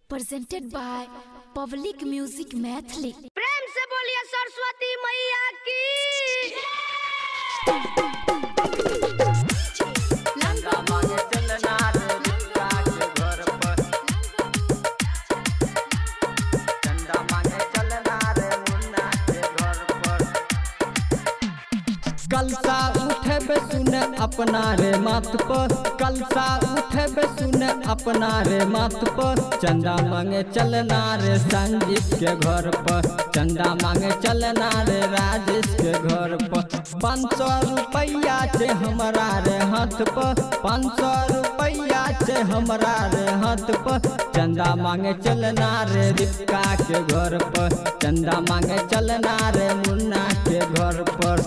presented by Public Music Mathli। प्रेम से बोलिए सरस्वती मैया की। कलसा उठे बे सुन अपना रे माथ पर, कलसा उठे बे सुन अपना रे माथ पर। चंदा मांगे चलना रे संजीत के घर पर, चंदा मांगे चलना रे राजेश के घर पर। 500 रुपया से हमारा रे हाथ पर, 500 रुपया से हमारा रे हाथ पर। चंदा मांगे चलना रे रिक्का के घर पर, चंदा मांगे चलना रे मुन्ना के घर पर।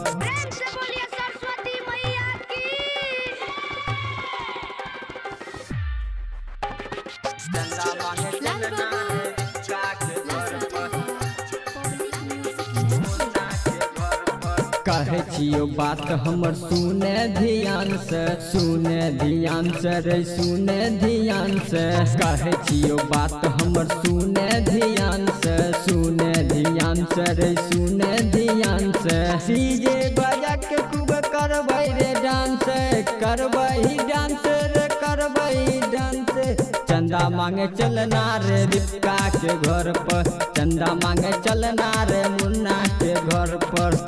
कहे छियो बात हमर सुने ध्यान से, सुने ध्यान से रे सुने ध्यान से। कहे छियो बात हमर सुने ध्यान से, सुने ध्यान से रे सुने ध्यान से। डीजे बजा के खूब करबै रे डांस, करबै डांस रे करबै डांस। चंदा मांगे चलना रे रिक्का के घर पर, चंदा मांगे चलना रे मुन्ना के घर पर।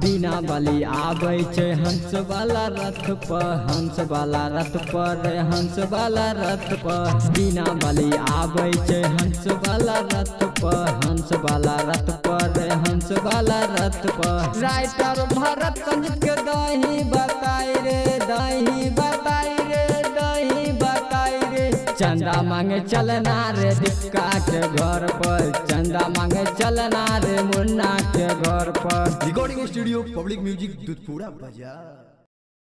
बिना बलि आबै छै हंस वाला रथ पर, हंस वाला रथ पर, हंस वाला रथ पर। बिना बलि आबै छै हंस वाला रथ पर, हंस वाला रथ पर, हंस वाला रथ पर। राइटर भरत संजीत के दही बताई रे, दही बताई रे, दही बताई रे। चंदा मांगे चलना रे रिक्का के घर पर, चंदा मांगे चलना रे मुन्ना के घर पर। Recording studio public music Dudhpura बाजार।